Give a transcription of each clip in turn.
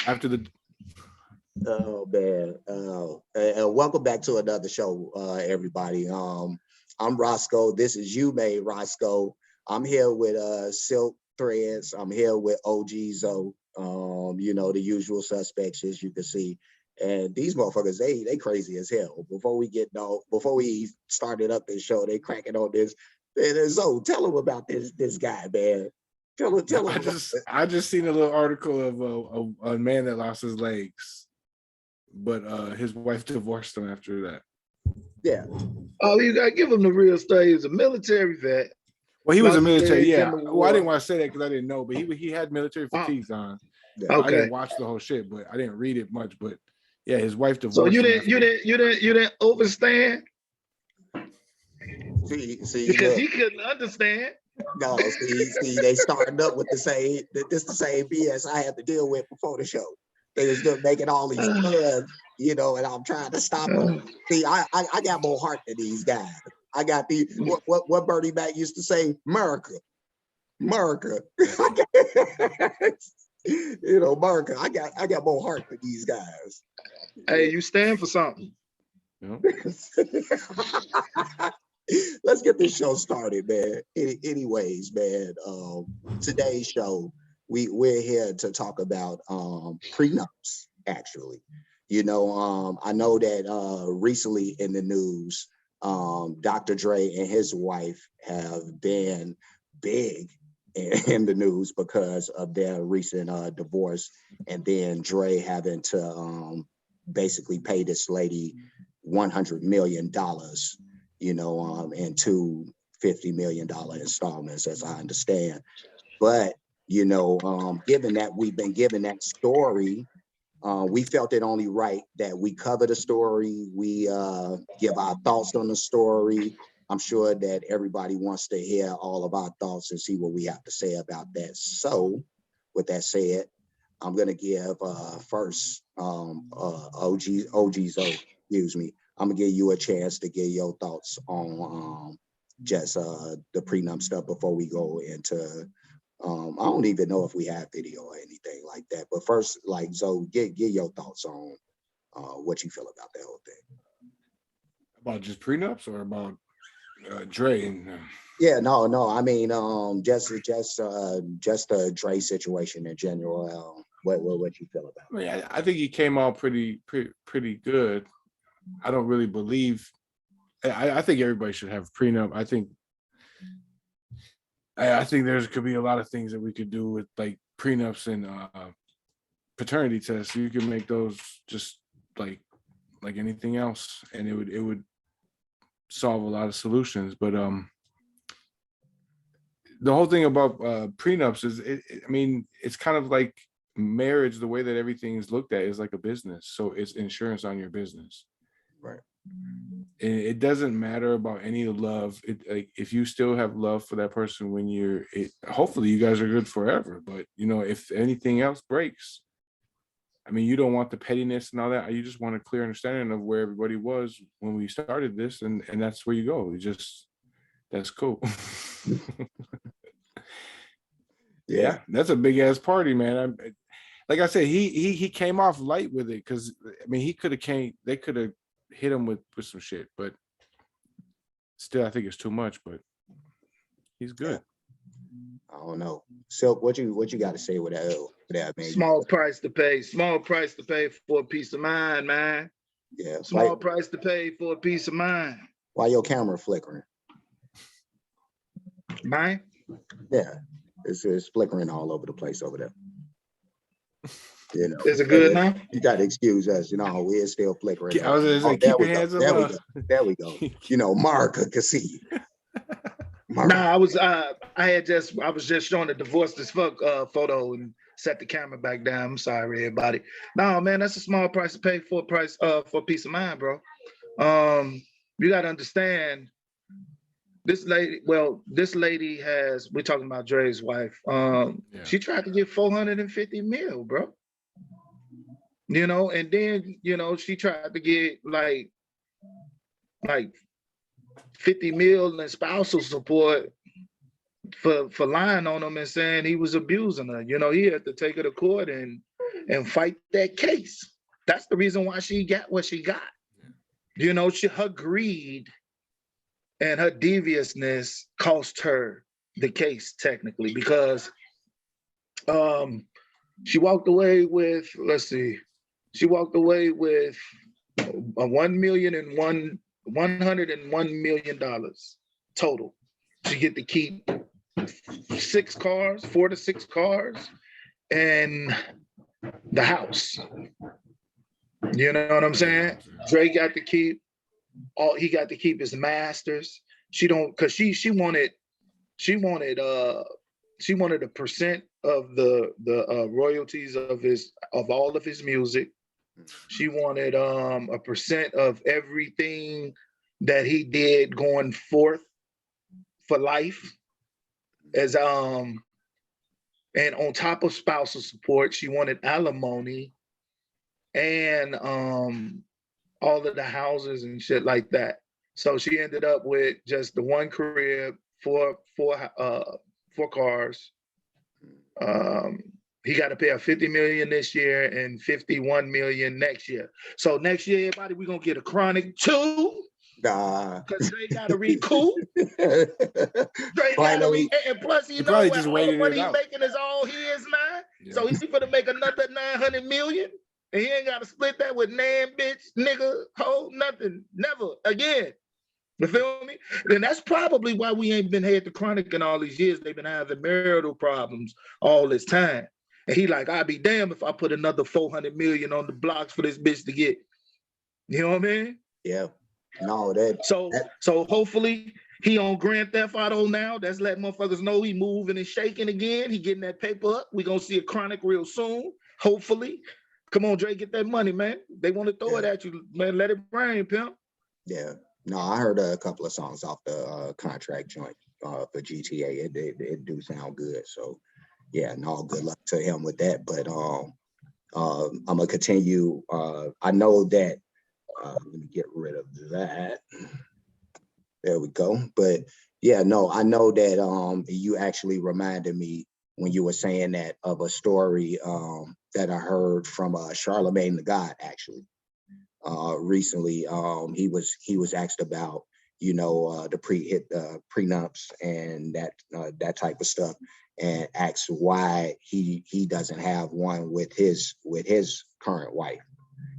after the. Oh man! Welcome back to another show, everybody. I'm Roscoe. This is You Made Roscoe. I'm here with Silk Threadz. I'm here with OG Zo. The usual suspects, as you can see. And these motherfuckers, they crazy as hell. Before we started up this show, they cracking on this. And Zo, tell them about this guy, man. Tell him. I just seen a little article of a man that lost his legs, but his wife divorced him after that. Yeah. Oh, you gotta give him the real story. He was a military vet. Well, he was a military, yeah. Well, I didn't want to say that because I didn't know, but he had military fatigues on. Yeah. Okay. I didn't watch the whole shit, but I didn't read it much. But yeah, his wife divorced. So you him didn't overstand? See, Because look. he couldn't understand. No, see, they starting up with the same BS I had to deal with before the show. They was just making all these puns, and I'm trying to stop them. See, I got more heart than these guys. I got what Bernie Mac used to say, America. America. America. I got more heart than these guys. Hey, you stand for something. Yeah. Let's get this show started, man. Anyways, man, today's show, we're here to talk about prenups, actually. I know that recently in the news, Dr. Dre and his wife have been big in the news because of their recent divorce, and then Dre having to basically pay this lady $100 million, in two $50 million installments, as I understand. But, given that we've been given that story, we felt it only right that we cover the story. We give our thoughts on the story. I'm sure that everybody wants to hear all of our thoughts and see what we have to say about that. So with that said, I'm going to give first OG Zo, excuse me. I'm gonna give you a chance to give your thoughts on just the prenup stuff before we go into. I don't even know if we have video or anything like that. But first, like Zo, give your thoughts on what you feel about that whole thing. About just prenups or about Dre? And, Yeah, no. I mean, just the Dre situation in general. What you feel about it? I mean, I think he came out pretty good. I don't really believe. I think everybody should have a prenup. I think there could be a lot of things that we could do with like prenups and paternity tests. You can make those just like anything else, and it would solve a lot of solutions. But the whole thing about prenups is, it's kind of like marriage. The way that everything is looked at is like a business, so it's insurance on your business. Right. And it doesn't matter about any love. If you still have love for that person when hopefully you guys are good forever. But if anything else breaks, you don't want the pettiness and all that. You just want a clear understanding of where everybody was when we started this, and that's where you go. That's cool. Yeah, that's a big ass party, man. Like I said, he came off light with it because they could have hit him with some shit, but still I think it's too much. But he's good. I don't know. Silk, what you got to say with that man? Small price to pay for a peace of mind, man. Yeah. Small price to pay for a peace of mind. Why your camera flickering? Mine? Yeah. It's flickering all over the place over there. Is it good now? You got to excuse us. We're still flickering. I was going to say, keep your hands up. There we go. Mark could see. Nah, I was just showing the divorced as fuck photo and set the camera back down. I'm sorry, everybody. No, man, that's a small price to pay for peace of mind, bro. You got to understand. This lady has, we're talking about Dre's wife. She tried to get 450 mil, bro. And then, she tried to get like 50 mil in spousal support for lying on him and saying he was abusing her. He had to take her to court and and fight that case. That's the reason why she got what she got. You know, her greed and her deviousness cost her the case technically, because she walked away with, let's see, she walked away with $101 million total. She get to keep 4 to 6 cars, and the house. You know what I'm saying? Dre got to keep he got to keep his masters. She don't, because she wanted a percent of the royalties of all of his music. She wanted a percent of everything that he did going forth for life. And on top of spousal support, she wanted alimony and all of the houses and shit like that. So she ended up with just the one crib, four cars. He got to pay a $50 million this year and $51 million next year. So next year, everybody, we're gonna get a Chronic 2. Because Dre got to recoup. Dre got to and plus, you know, all the money he's making is all his now. Yeah. So he's gonna make another $900 million, and he ain't got to split that with nan, bitch, nigga, hoe, nothing, never again. You feel me? And that's probably why we ain't been had the Chronic in all these years. They've been having marital problems all this time. And he like, I'd be damned if I put another $400 million on the blocks for this bitch to get. You know what I mean? Yeah. No, so hopefully he on Grand Theft Auto now. That's letting motherfuckers know he moving and shaking again. He getting that paper up. We gonna see a Chronic real soon. Hopefully. Come on, Dre, get that money, man. They want to throw it at you, man. Let it rain, pimp. Yeah. No, I heard a couple of songs off the contract joint for GTA. It do sound good. So yeah, no, good luck to him with that. But I'm gonna continue. I know that let me get rid of that. There we go. But yeah, no, I know that you actually reminded me when you were saying that of a story that I heard from Charlemagne the God, actually. Recently, he was asked about, you know, the prenups and that type of stuff, and asked why he doesn't have one with his current wife,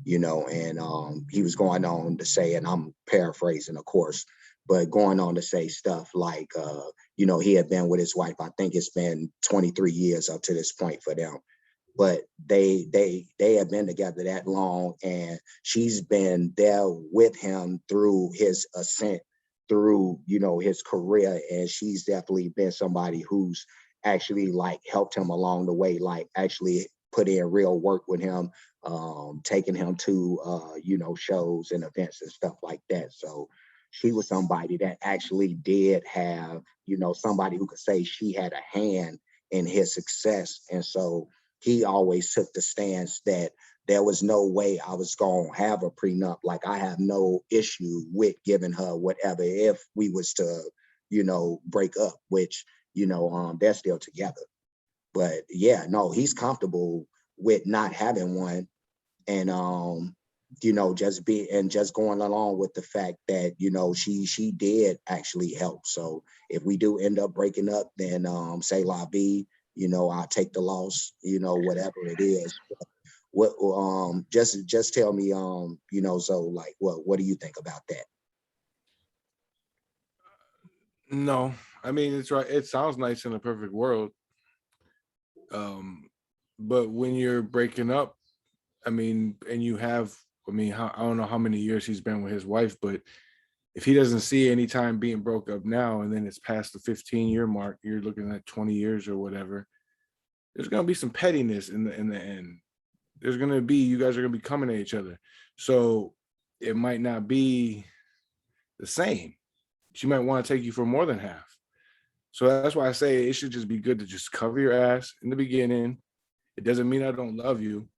you know, and he was going on to say, and I'm paraphrasing, of course, but going on to say stuff like, you know, he had been with his wife, I think it's been 23 years up to this point for them. But they have been together that long, and she's been there with him through his ascent, through, you know, his career, and she's definitely been somebody who's actually like helped him along the way, like actually put in real work with him, taking him to you know, shows and events and stuff like that. So she was somebody that actually did have, you know, somebody who could say she had a hand in his success. And so he always took the stance that there was no way I was going to have a prenup. Like, I have no issue with giving her whatever if we was to, you know, break up, which, you know, they're still together. But yeah, no, he's comfortable with not having one. And, you know, just going along with the fact that, you know, she did actually help. So if we do end up breaking up, then say la vie, you know, I'll take the loss, you know, whatever it is. What just tell me, you know, so like, what do you think about that? No, I mean, it's right. It sounds nice in a perfect world. But when you're breaking up, I mean, and you have, I mean, I don't know how many years he's been with his wife, but if he doesn't see any time being broke up now, and then it's past the 15-year mark, you're looking at 20 years or whatever, there's going to be some pettiness in the end. There's going to be, you guys are going to be coming at each other. So it might not be the same. She might want to take you for more than half. So that's why I say it should just be good to just cover your ass in the beginning. It doesn't mean I don't love you.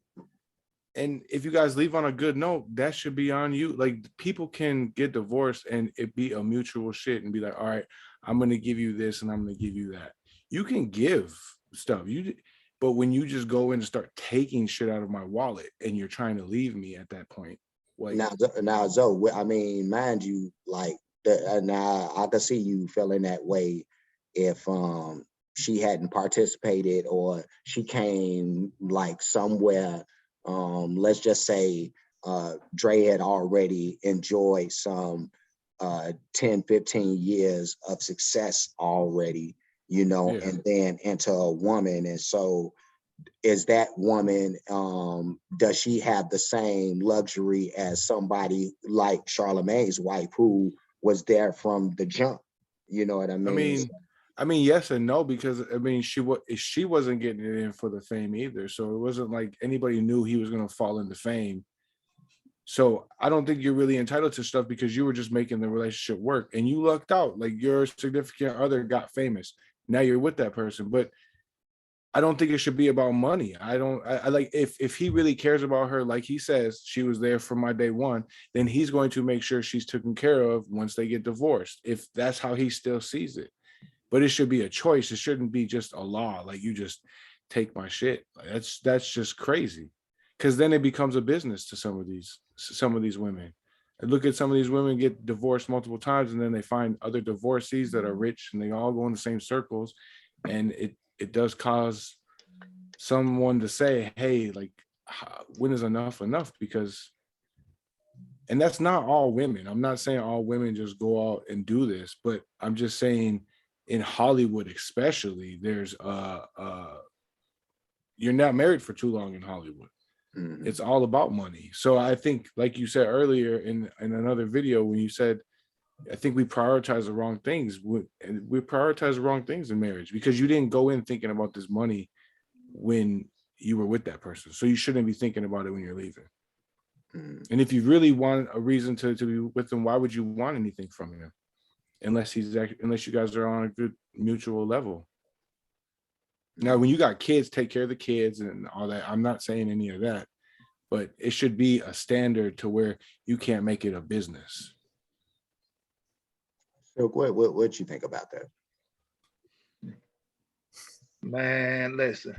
And if you guys leave on a good note, that should be on you. Like, people can get divorced and it be a mutual shit and be like, all right, I'm going to give you this and I'm going to give you that. You can give stuff. But when you just go in and start taking shit out of my wallet and you're trying to leave me at that point, like now, Zo, I mean, mind you, like now I can see you feeling that way if she hadn't participated or she came like somewhere. Let's just say Dre had already enjoyed some 10, 15 years of success already, you know, Yeah. and then into a woman. And so is that woman, does she have the same luxury as somebody like Charlamagne's wife who was there from the jump? You know what I mean? I mean, yes and no, because I mean, she wasn't getting it in for the fame either. So it wasn't like anybody knew he was gonna fall into fame. So I don't think you're really entitled to stuff because you were just making the relationship work and you lucked out. Like your significant other got famous. Now you're with that person. But I don't think it should be about money. I like if he really cares about her, like he says, she was there from my day one, then he's going to make sure she's taken care of once they get divorced, if that's how he still sees it. But it should be a choice. It shouldn't be just a law. Like you just take my shit. Like, that's just crazy. Because then it becomes a business to some of these women. And look at some of these women get divorced multiple times, and then they find other divorcees that are rich, and they all go in the same circles, and it does cause someone to say, "Hey, like, when is enough enough?" Because, and that's not all women. I'm not saying all women just go out and do this, but I'm just saying in Hollywood, especially, there's you're not married for too long in Hollywood. Mhm. It's all about money. So I think, like you said earlier in another video, when you said, I think we prioritize the wrong things. We prioritize the wrong things in marriage because you didn't go in thinking about this money when you were with that person. So you shouldn't be thinking about it when you're leaving. Mhm. And if you really want a reason to be with him, why would you want anything from him? Unless you guys are on a good mutual level. Now, when you got kids, take care of the kids and all that. I'm not saying any of that, but it should be a standard to where you can't make it a business. So what you think about that? Man, listen,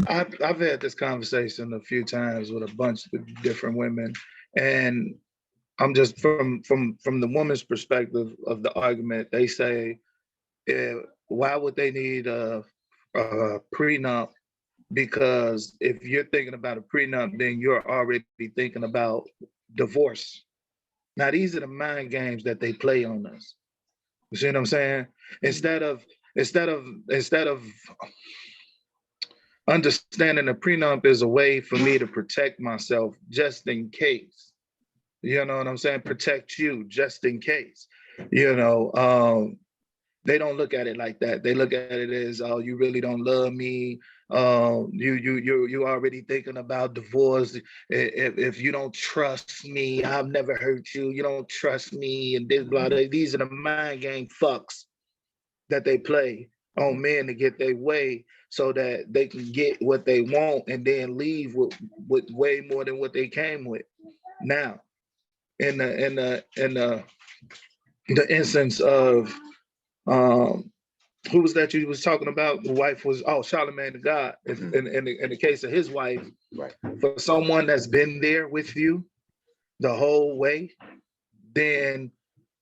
I've had this conversation a few times with a bunch of different women, and I'm just from the woman's perspective of the argument. They say, why would they need a prenup? Because if you're thinking about a prenup, then you're already thinking about divorce. Now, these are the mind games that they play on us. You see what I'm saying? Instead of understanding a prenup is a way for me to protect myself just in case. You know what I'm saying? Protect you just in case. You know, they don't look at it like that. They look at it as, oh, you really don't love me. You already thinking about divorce. If you don't trust me, I've never hurt you. You don't trust me, and this blah. These are the mind game fucks that they play on men to get their way, so that they can get what they want and then leave with way more than what they came with. Now, in the instance of who was that you was talking about? The wife was, oh, Charlamagne the God. In the case of his wife, Right. For someone that's been there with you the whole way, then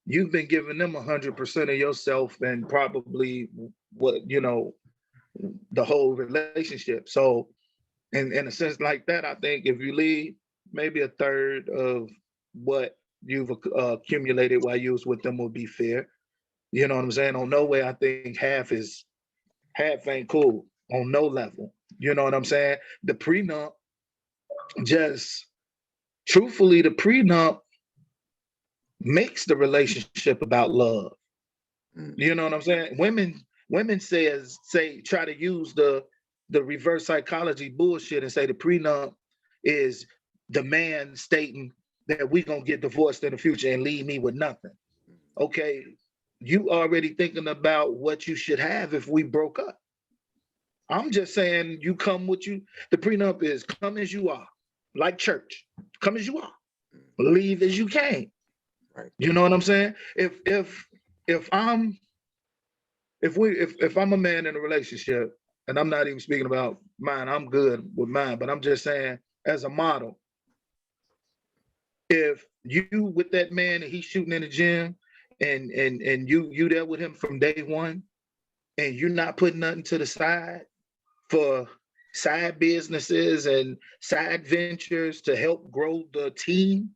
you've been giving them 100% of yourself and probably the whole relationship. So in a sense like that, I think if you leave, maybe a third of what you've accumulated while you was with them will be fair. You know what I'm saying? On no way, I think half ain't cool on no level. You know what I'm saying? The prenup, just truthfully, the prenup makes the relationship about love. You know what I'm saying? Women try to use the reverse psychology bullshit and say the prenup is the man stating that we gonna get divorced in the future and leave me with nothing. Okay, you already thinking about what you should have if we broke up. I'm just saying you come what you, the prenup is come as you are, like church, come as you are, leave as you came. Right. You know what I'm saying? If I'm a man in a relationship, and I'm not even speaking about mine, I'm good with mine, but I'm just saying as a model, if you with that man and he's shooting in the gym and you there with him from day one and you're not putting nothing to the side for side businesses and side ventures to help grow the team,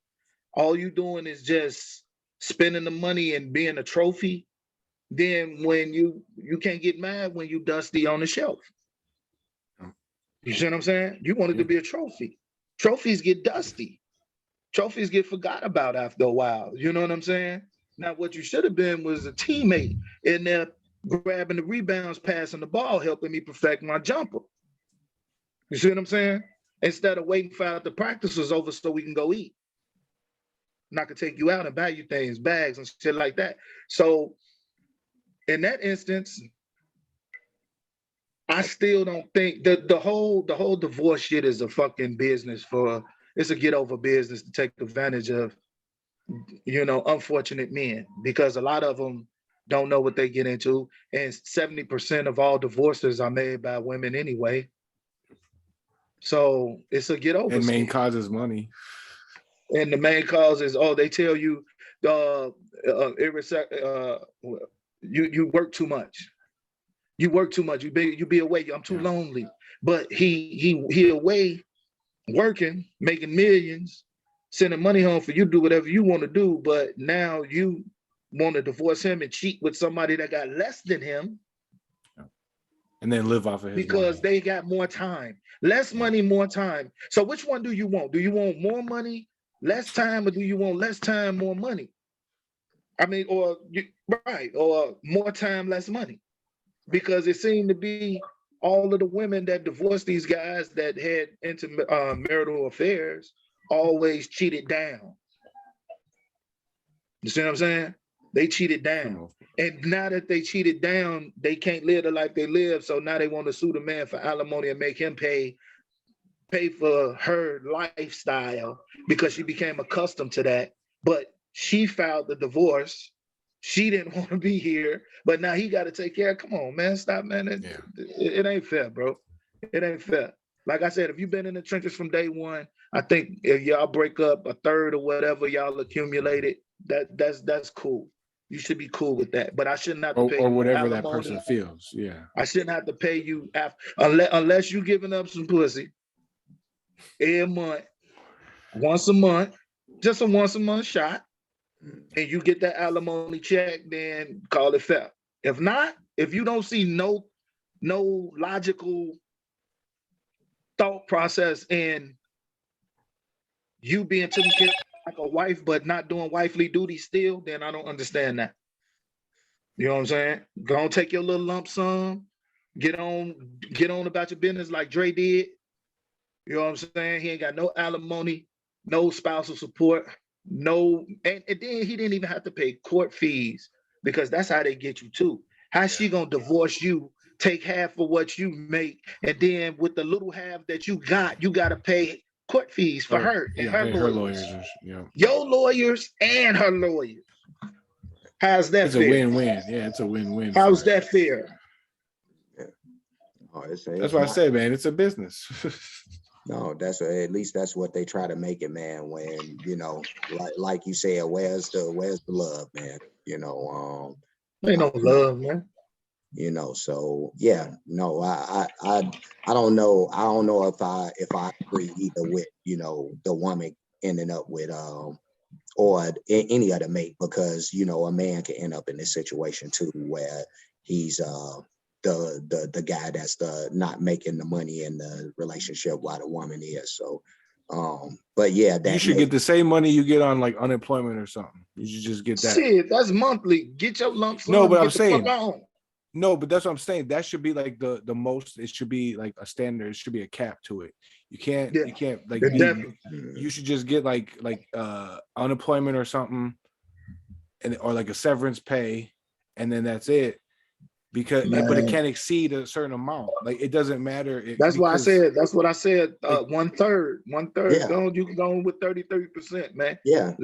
all you doing is just spending the money and being a trophy, then when you can't get mad when you dusty on the shelf. You see what I'm saying? You want it to be a trophy. Trophies get dusty. Trophies get forgot about after a while. You know what I'm saying? Now, what you should have been was a teammate in there grabbing the rebounds, passing the ball, helping me perfect my jumper. You see what I'm saying? Instead of waiting for the practice was over so we can go eat. And I could take you out and buy you things, bags and shit like that. So in that instance, I still don't think the whole divorce shit is a fucking business it's a get over business to take advantage of, unfortunate men, because a lot of them don't know what they get into. And 70% of all divorces are made by women anyway. So it's a get over. And main cause is money. And the main cause is, they tell you you work too much. You work too much. You be away. I'm too lonely. But he away working, making millions, sending money home for you to do whatever you want to do. But now you want to divorce him and cheat with somebody that got less than him. And then live off of his because money. They got more time. Less money, more time. So which one do you want? Do you want more money, less time, or do you want less time, more money? I mean, or more time, less money. Because it seemed to be all of the women that divorced these guys that had marital affairs always cheated down. You see what I'm saying? They cheated down. And now that they cheated down, they can't live the life they live. So now they want to sue the man for alimony and make him pay for her lifestyle because she became accustomed to that. But she filed the divorce. She didn't want to be here, but now he got to take care. Come on, man. Stop, man. It ain't fair, bro. It ain't fair. Like I said, if you've been in the trenches from day one, I think if y'all break up a third or whatever y'all accumulated, that's cool. You should be cool with that. But I shouldn't have to pay or you whatever alimony. that person feels. Yeah. I shouldn't have to pay you after, unless you giving up some pussy every month, once a month, just a once a month shot. And you get that alimony check, then call it fair. If not, if you don't see no logical thought process in you being taken care of like a wife, but not doing wifely duty still, then I don't understand that. You know what I'm saying? Go on, take your little lump sum, get on about your business like Dre did. You know what I'm saying? He ain't got no alimony, no spousal support. No, and then he didn't even have to pay court fees because that's how they get you too. How's she gonna divorce you, take half of what you make, and then with the little half that you gotta pay court fees for her and her lawyers. Your lawyers and her lawyers. How's that fair? It's a win-win. Yeah, it's a win-win. How's that fair? Yeah. That's why I say, man, it's a business. No, at least that's what they try to make it, man. When like you said, where's the love, man? Ain't no love, man. So yeah, no, I don't know. I don't know if I agree either with the woman ending up with or any other mate, because a man can end up in this situation too where he's the guy that's not making the money in the relationship while the woman is. So but yeah, that you should get the same money you get on like unemployment or something. You should just get that. Shit, that's monthly. Get your lump sum. No, but I'm saying no, but that's what I'm saying. That should be like the most. It should be like a standard. It should be a cap to it. You can't like you should just get like unemployment or something, or like a severance pay, and then that's it. But it can't exceed a certain amount. Like it doesn't matter. That's what I said. 1/3. Yeah. You can go with 30%, man. Yeah.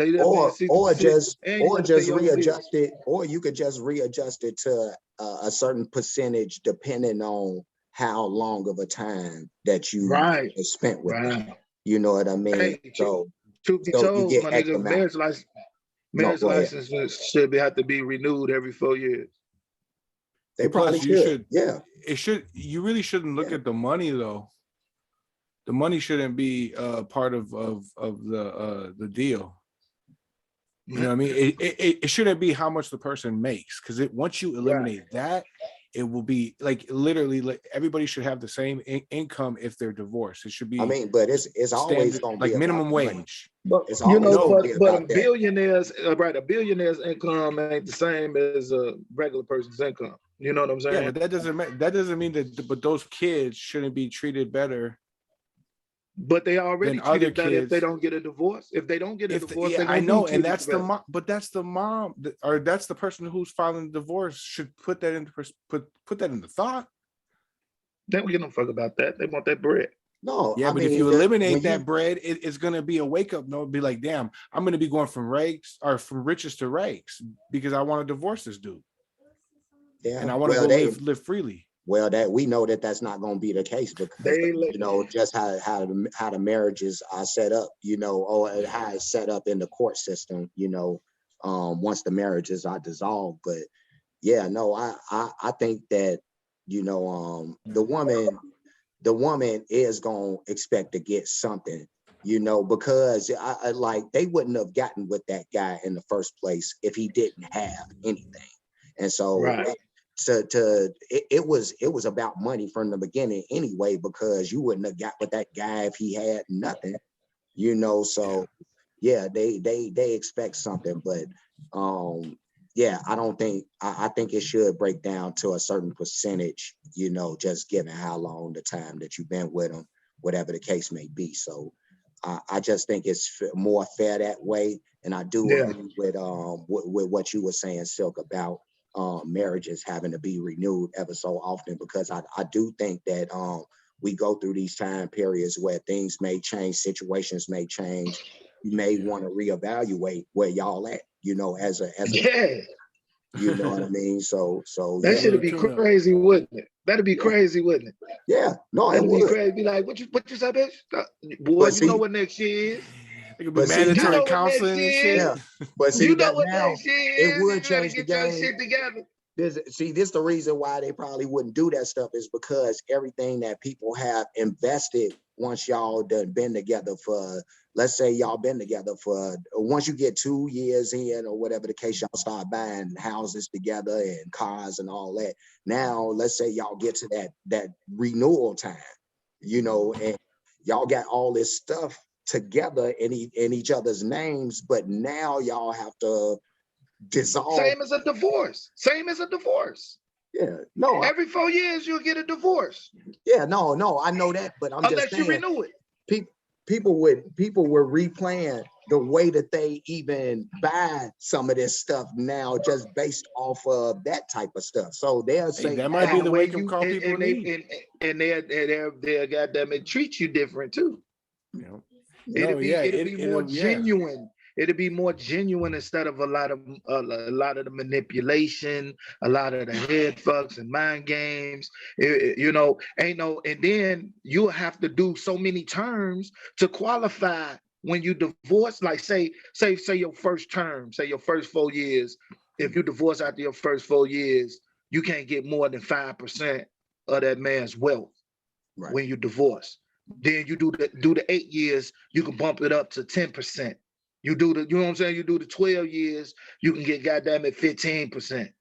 Or just readjust it, or you could just readjust it to a certain percentage depending on how long of a time that you Right. have spent with them. Right. You know what I mean? Hey, So truth be so you told, get my X nigga, amount. No, marriage go ahead. license should have to be renewed every 4 years. They And plus, probably you should. Yeah. You really shouldn't look Yeah. at the money though. The money shouldn't be part of the deal. You know what I mean? It shouldn't be how much the person makes, because once you eliminate that, it will be like literally like everybody should have the same income if they're divorced. It should be I mean, but it's always standard, gonna be like about minimum money. wage. But It's you always know, gonna be but a about that. billionaire's right, a billionaire's income ain't the same as a regular person's income. You know what I'm saying? Yeah, but that doesn't mean that. But those kids shouldn't be treated better. But they already Than other treated better if they kids. don't get a divorce. If they don't get a divorce, Yeah, they're I gonna know, be and treated that's the better. mom. But that's the mom, or that's the person who's filing the divorce should put that into put that into thought. They don't give no fuck about that. They want that bread. No, Yeah, I but mean, if you when eliminate you that bread, it's gonna be a wake up note. Be like, damn, I'm gonna be going from rags or from riches to rags because I want to divorce this dude, and I want to go live freely. Well, that we know that that's not going to be the case because you know just how the marriages are set up, you know, or how it's set up in the court system, you know, once the marriages are dissolved. But yeah, no, I think that, you know, the woman is going to expect to get something, you know, because I like they wouldn't have gotten with that guy in the first place if he didn't have anything, and so. Right. It was about money from the beginning anyway, because you wouldn't have got with that guy if he had nothing, you know. So yeah, they expect something, but yeah, I think it should break down to a certain percentage, you know, just given how long the time that you've been with them, whatever the case may be. So I just think it's more fair that way, and I do agree with what you were saying, Silk, about marriages having to be renewed ever so often, because I do think that we go through these time periods where things may change, situations may change. You may want to reevaluate where y'all at, you know, as a you know what I mean? So that yeah. should be crazy, wouldn't it? That'd be crazy, wouldn't it? Yeah, no, that'd it be would. crazy. Be like, what you said, bitch? Boy, But you see, know what next year is. It could be mandatory counseling and shit. Yeah, but see, you know that what now next year it is. would You change the get your game. shit together. This is the reason why they probably wouldn't do that stuff, is because everything that people have invested once y'all done been together for, let's say y'all been together for, once you get 2 years in or whatever the case, y'all start buying houses together and cars and all that. Now, let's say y'all get to that renewal time, you know, and y'all got all this stuff together in each other's names, but now y'all have to dissolve. Same as a divorce. Yeah, no. Every 4 years you'll get a divorce. Yeah, no, I know that, but I'm unless just saying, you renew it. People were replaying the way that they even buy some of this stuff now, just based off of that type of stuff. So they'll say that might be the wake up call people need. And they'll goddamn it treat you different too. You know? It'll be more genuine. It'll be more genuine instead of a lot of the manipulation, a lot of the head fucks and mind games. You know, ain't no, and then you'll have to do so many terms to qualify when you divorce. Like say your first term, say your first 4 years. If you divorce after your first 4 years, you can't get more than 5% of that man's wealth when you divorce. Then you do the 8 years, you can bump it up to 10%. You know what I'm saying? You do the 12 years, you can get goddamn it 15%.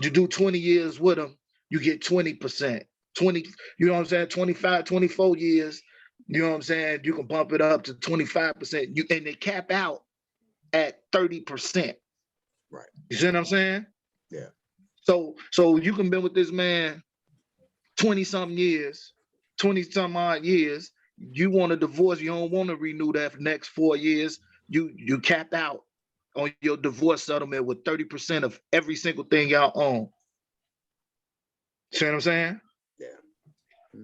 You do 20 years with them, you get 20%. 20, you know what I'm saying? 25, 24 years, you know what I'm saying? You can bump it up to 25%. And they cap out at 30%. Right. You see what I'm saying? Yeah. So you can be with this man 20-something years, 20-some odd years. You want a divorce, you don't want to renew that for next 4 years. You cap out on your divorce settlement with 30% of every single thing y'all own. See what I'm saying? Yeah.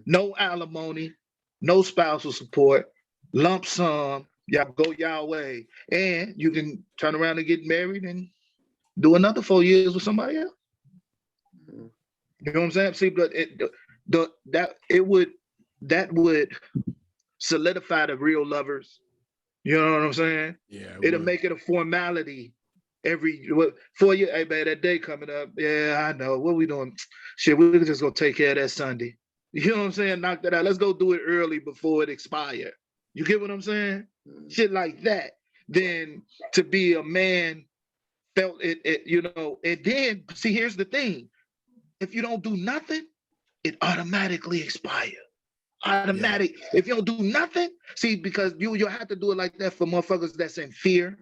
No alimony, no spousal support, lump sum, y'all go y'all way. And you can turn around and get married and do another 4 years with somebody else. You know what I'm saying? See, but that would solidify the real lovers. You know what I'm saying? Yeah, It'll make it a formality every 4 years. Hey man, that day coming up. Yeah, I know. What we doing? Shit, we're just gonna take care of that Sunday. You know what I'm saying? Knock that out. Let's go do it early before it expire. You get what I'm saying? Shit like that. Then to be a man felt it, you know, and then see, here's the thing. If you don't do nothing, it automatically expires. Automatic. Yeah. If you don't do nothing, see, because you'll have to do it like that for motherfuckers that's in fear.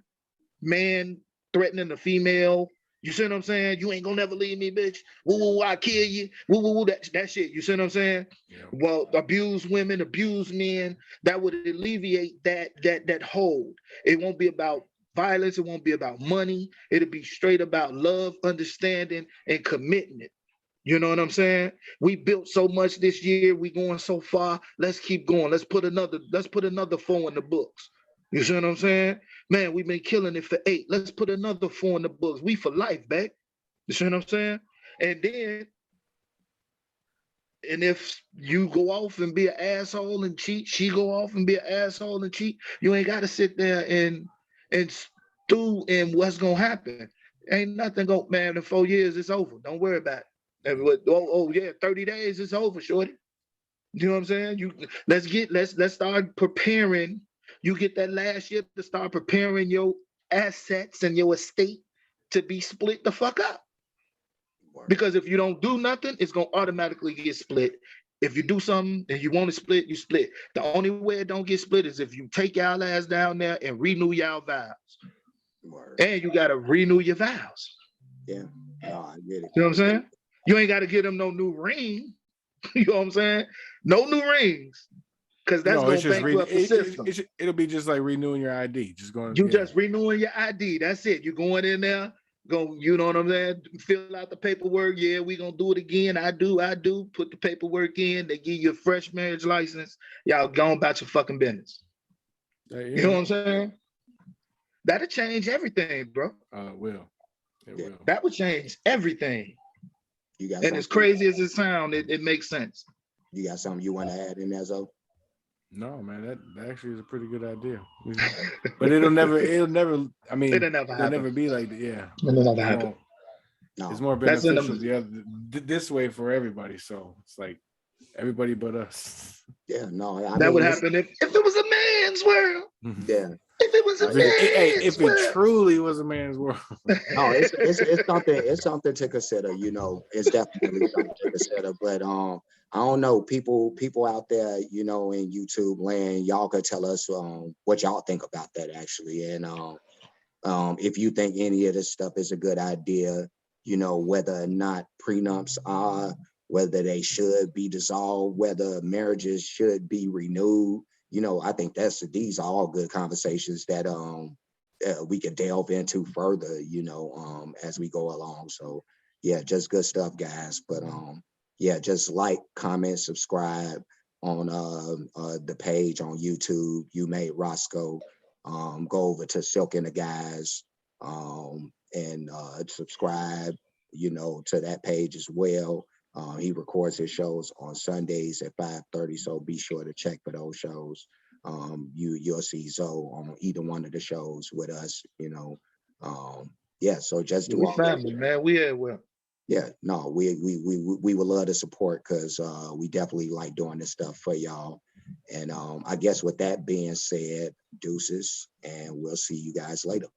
Man threatening a female. You see what I'm saying? You ain't gonna never leave me, bitch. Woo woo, I kill you. Woo woo woo, that shit. You see what I'm saying? Yeah. Well, abuse women, abuse men. That would alleviate that hold. It won't be about violence. It won't be about money. It'll be straight about love, understanding, and commitment. You know what I'm saying? We built so much this year. We going so far. Let's keep going. Let's put another 4 in the books. You see what I'm saying? Man, we've been killing it for 8. Let's put another 4 in the books. We for life, back. You see what I'm saying? And if you go off and be an asshole and cheat, she go off and be an asshole and cheat, you ain't got to sit there and stew in what's going to happen. Ain't nothing go, man, in 4 years, it's over. Don't worry about it. Yeah, 30 days, it's over, shorty. You know what I'm saying? Let's start preparing. You get that last year to start preparing your assets and your estate to be split the fuck up. Because if you don't do nothing, it's gonna automatically get split. If you do something and you want to split, you split. The only way it don't get split is if you take y'all ass down there and renew y'all vows. And you gotta renew your vows. Yeah, no, I get it. You know what I'm saying? You ain't got to get them no new ring. You know what I'm saying? No new rings. Because that's going to bankrupt the system. It'll be just like renewing your ID. Just going. Just renewing your ID. That's it. You're going in there, you know what I'm saying? Fill out the paperwork. Yeah, we're going to do it again. I do. Put the paperwork in. They give you a fresh marriage license. Y'all go about your fucking business. You know what I'm saying? That'll change everything, bro. It will. That would change everything. And as crazy as it sounds, it makes sense. You got something you want to add in there, Zo? No, man, that actually is a pretty good idea. But it'll never, I mean, it'll never be like that. Yeah. It'll never happen. No. It's more beneficial this way for everybody. So it's like everybody but us. Yeah, no. That would happen if it was a man's world. Yeah. If it was a man's world. It truly was a man's world. No, it's something to consider, you know. It's definitely something to consider. But I don't know, people out there, you know, in YouTube land, y'all could tell us what y'all think about that actually. And if you think any of this stuff is a good idea, you know, whether or not prenups are, whether they should be dissolved, whether marriages should be renewed. You know, I think these are all good conversations that we can delve into further, you know, as we go along. So yeah, just good stuff, guys. But yeah, just like, comment, subscribe on the page on YouTube. You made Roscoe. Go over to Silk and the Guys and subscribe, you know, to that page as well. He records his shows on Sundays at 5:30, so be sure to check for those shows. You'll see Zo on either one of the shows with us, you know. Yeah, so just do all family, man. We at well. Yeah, no, we would love to support because we definitely like doing this stuff for y'all. And I guess with that being said, deuces, and we'll see you guys later.